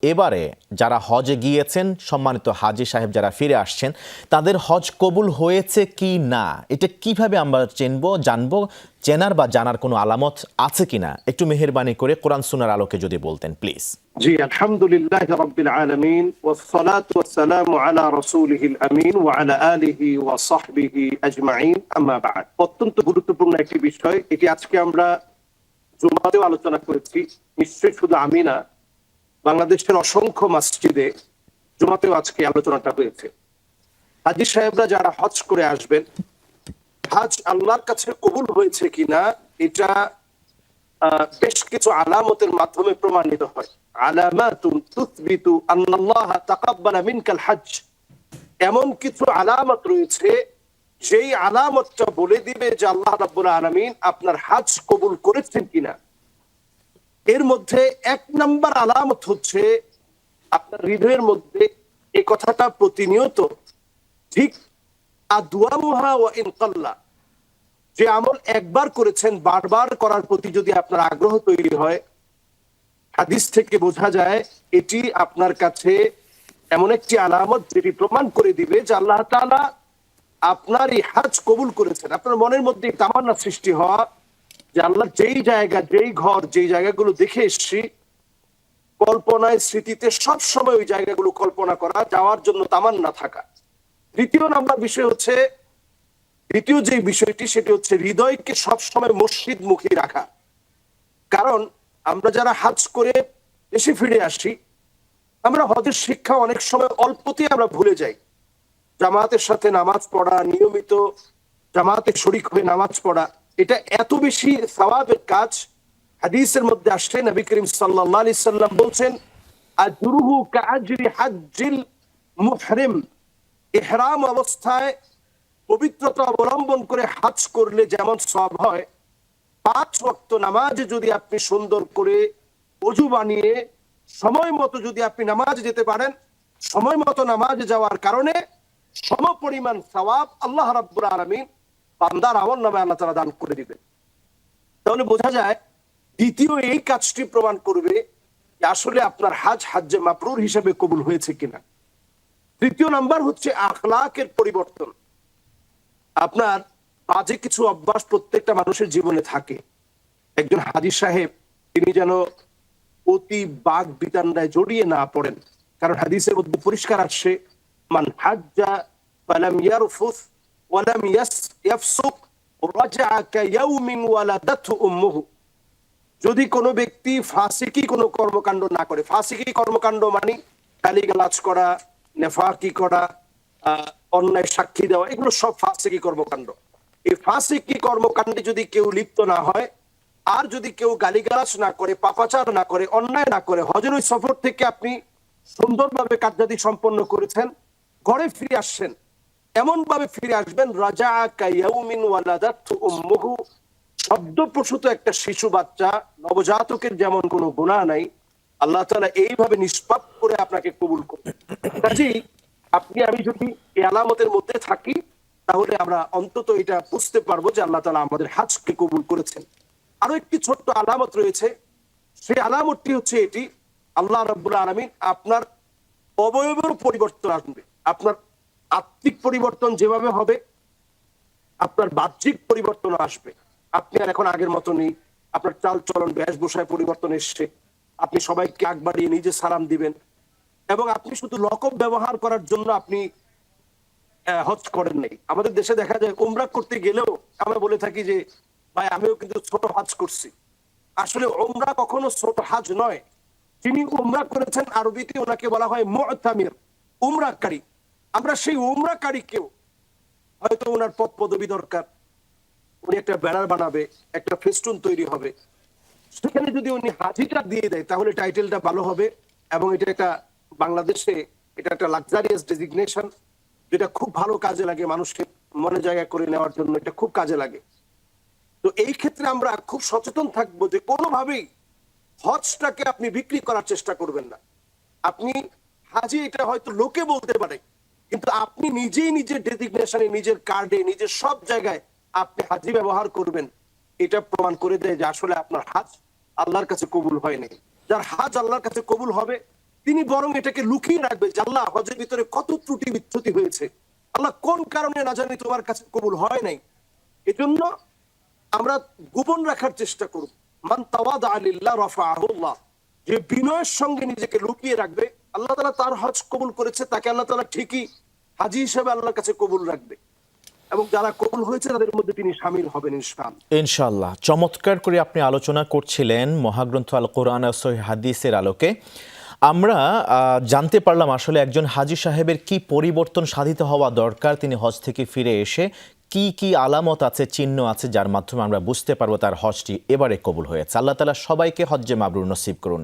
এবারে যারা হজে গিয়েছেন, সম্মানিত হাজী সাহেব যারা ফিরে আসছেন, তাদের হজ কবুল হয়েছে কি না, এটা কিভাবে আমরা জানবো? চেনার বা জানার কোনো আলামত আছে কিনা একটু মেহেরবানি করে কোরআন সুন্নাহর আলোকে যদি বলতেন প্লিজ। জি, আলহামদুলিল্লাহ রাব্বিল আলামিন ওয়াসসালাতু ওয়াসসালামু আলা রাসূলিহিল আমিন ওয়া আলা আলিহি ওয়া সাহবিহি আজমাইন, আম্মা বা'দ। অত্যন্ত গুরুত্বপূর্ণ একটি বিষয় এটি। আজকে আমরা জুমাতেও আলোচনা করেছি, নিশ্চয়ই শুধু আমি না, বাংলাদেশের অসংখ্য মসজিদে জুমাতেও আজকে আলোচনাটা হয়েছে। হাজী সাহেবরা যারা হজ করে আসবেন, হজ আল্লাহর কাছে কবুল হয়েছে কিনা এটা বেশ কিছু আলামতের মাধ্যমে প্রমাণিত হয়। আলামাতুন তুসবিতু আন্নাল্লাহ তাকাব্বালা মিনকাল হজ। এমন কিছু আলামত রয়েছে যেই আলামতটা বলে দিবে যে আল্লাহ রাব্বুল আলামিন আপনার হজ কবুল করেছেন কিনা। এর মধ্যে এক নাম্বার আলামত হচ্ছে আপনার হৃদয়ের মধ্যে এই কথাটা প্রতিনিয়ত ঠিক আদওয়ামুহা ওয়া ইন কাল্লা, যে আমল একবার করেছেন বারবার করার প্রতি যদি আপনার আগ্রহ তৈরি হয়, হাদিস থেকে বোঝা যায় এটি আপনার কাছে এমন একটি আলামত যেটি প্রমাণ করে দিবে যে আল্লাহ তাআলা আপনার এই হজ কবুল করেছেন। আপনার মনের মধ্যে তামান্না সৃষ্টি হওয়া যে আল্লাহ যেই জায়গা, যেই ঘর, যেই জায়গাগুলো দেখে এসছি, কল্পনায় স্মৃতিতে সব সময় ওই জায়গাগুলো কল্পনা করা, যাওয়ার জন্য তামান্না থাকা। দ্বিতীয় নাম্বার বিষয় হচ্ছে, দ্বিতীয় যে বিষয়টি সেটি হচ্ছে হৃদয়কে সবসময় মসজিদ মুখী রাখা। কারণ আমরা যারা হজ করে দেশে ফিরে আসি, আমরা হজের শিক্ষা অনেক সময় অল্পতেই আমরা ভুলে যাই। জামাতের সাথে নামাজ পড়া, নিয়মিত জামাতে শরীক হয়ে নামাজ পড়া, এটা এত বেশি সওয়াবের কাজ। হাদিসের মধ্যে আসছে, নবী করিম সাল্লাল্লাহু আলাইহি সাল্লাম বলছেন, আজরুহু কাআজরি হাজ্জিল মুহরিম। ইহরাম অবস্থায় পবিত্রতা অবলম্বন করে হজ করলে যেমন সওয়াব হয়, 5 ওয়াক্ত নামাজে যদি আপনি সুন্দর করে ওযু বানিয়ে সময় মতো যদি আপনি নামাজে যেতে পারেন, সময় মতো নামাজে যাওয়ার কারণে সমপরিমাণ সওয়াব আল্লাহ রাব্বুল আলামিন বান্দার আমলনামায় আল্লাহ তাআলা দান করে দিবেন। তাহলে বোঝা যায় দ্বিতীয় এই কাজটি প্রমাণ করবে যে আসলে আপনার হজ হজ্জে মাবরুর হিসেবে কবুল হয়েছে কিনা। তৃতীয় নাম্বার হচ্ছে আখলাকের পরিবর্তন। আপনার বাজে কিছু অভ্যাস প্রত্যেকটা মানুষের জীবনে থাকে। একজন হাজী সাহেব তিনি যেন অতি বাগ বিতান্ডায় জড়িয়ে না পড়েন, কারণ হাদিসের মধ্যে পরিষ্কার আসছে, মান হাজ্জা ফালাম ইয়ারফুস ওয়ালাম ইয়াফসুক রাজআ কায়াউমিন ওয়ালাদাতহু উম্মুহু। যদি কোনো ব্যক্তি ফাসিকি কোনো কর্মকাণ্ড না করে, ফাসিকি কর্মকাণ্ড মানে গালিগালাজ করা, নেফাকি করা, অন্যায় সাক্ষী দেওয়া, এগুলো সব ফাসিকি কর্মকাণ্ড। এই ফাসিকি কর্মকাণ্ডে যদি কেউ লিপ্ত না হয়, আর যদি কেউ গালিগালাজ না করে, পাপাচার না করে, অন্যায় না করে, হজের ওই সফর থেকে আপনি সুন্দরভাবে কার্যাদি সম্পন্ন করেছেন, ঘরে ফিরে আসছেন, এমন ভাবে ফিরে আসবেন রাজা কায়াউমিন ওয়ালাদাতহু উম্মুহু। সদ্যপ্রসূত একটা শিশু বাচ্চা, নবজাতকের যেমন কোনো গুনাহ নাই, আল্লাহ তাআলা এইভাবে নিষ্পাপ করে আপনাকে কবুল করবেন। কাজেই আপনি আমি যদি এই আলামতের মধ্যে থাকি, তাহলে আমরা অন্তত এটা বুঝতে পারবো যে আল্লাহ তাআলা আমাদের হজকে কবুল করেছেন। আরো একটি ছোট্ট আলামত রয়েছে, সেই আলামতটি হচ্ছে এটি, আল্লাহ রাব্বুল আলামিন আপনার অবয়বের পরিবর্তন আনবে। আপনার আত্মিক পরিবর্তন যেভাবে হবে, আপনার বাহ্যিক পরিবর্তন আসবে। আপনি আর এখন আগের মতো নেই, আপনার চাল চলন বেশভূষায় পরিবর্তন এসছে, আপনি সবাইকে আগ বাড়িয়ে নিজে সালাম দিবেন, এবং আপনি শুধু লকব ব্যবহার করার জন্য আপনি হজ করেন নাই। আমাদের দেশে দেখা যায় উমরা করতে গেলেও আমরা বলে থাকি যে ভাই আমিও কিন্তু ছোট হজ করছি। আসলে উমরা কখনো ছোট হজ নয়। যিনি উমরা করেছেন আরবিতে ওনাকে বলা হয় মুতামির, উমরাকারী। আমরা সেই উমরাকারীকেও হয়তো ওনার পদ পদবি দরকার, উনি একটা ব্যানার বানাবে, একটা ফেস্টুন তৈরি হবে, সেখানে যদি উনি হাজিটা দিয়ে দেয় তাহলে টাইটেলটা ভালো হবে, এবং এটা একটা বাংলাদেশে এটা একটা লাক্সারিয়াস ডেজিগনেশন, যেটা খুব ভালো কাজে লাগে, মানুষকে মনে জায়গা করে নেওয়ার জন্য এটা খুব কাজে লাগে। তো এই ক্ষেত্রে আমরা খুব সচেতন থাকবো যে কোনোভাবেই হজটাকে আপনি বিক্রি করার চেষ্টা করবেন না। আপনি হাজি এটা হয়তো লোকে বলতে পারে, কিন্তু আপনি নিজেই নিজের ডেজিগনেশনে, নিজের কার্ডে, নিজের সব জায়গায় আপনি হাজি ব্যবহার করবেন, এটা প্রমাণ করে দেয় যে আসলে আপনার হজ আল্লাহর কাছে কবুল হয়নি। যার হজ আল্লাহর কাছে কবুল হবে তিনি বরং এটাকে লুকিয়ে রাখবে যে আল্লাহ হজের ভিতরে কত ত্রুটি বিচ্যুতি হয়েছে, আল্লাহ কোন কারণে না জানি তোমার কাছে কবুল হয় নাই। এজন্য আমরা গোপন রাখার চেষ্টা করব। মান তাওয়াদা লিল্লাহ রাফাআহুল্লাহ, যে বিনয়ের সঙ্গে নিজেকে লুকিয়ে রাখবে, আল্লাহ তাআলা তার হজ কবুল করেছে, তাকে আল্লাহ তাআলা ঠিকই হাজী হিসেবে আল্লাহর কাছে কবুল রাখবে, এবং যারা কবুল হয়েছে তাদের মধ্যে তিনি শামিল হবেন ইনশাআল্লাহ। ইনশাআল্লাহ। চমৎকার করে আপনি আলোচনা করছিলেন মহাগ্রন্থ আল কোরআন আর সহিহ হাদিসের আলোকে। আমরা জানতে পারলাম আসলে একজন হাজী সাহেবের কি পরিবর্তন সাধিত হওয়া দরকার তিনি হজ থেকে ফিরে এসে, কি কি আলামত আছে, চিহ্ন আছে, যার মাধ্যমে আমরা বুঝতে পারবো তার হজটি এবারে কবুল হয়েছে। আল্লাহ তাআলা সবাইকে হজ্জে মাবরুর নসিব করুন।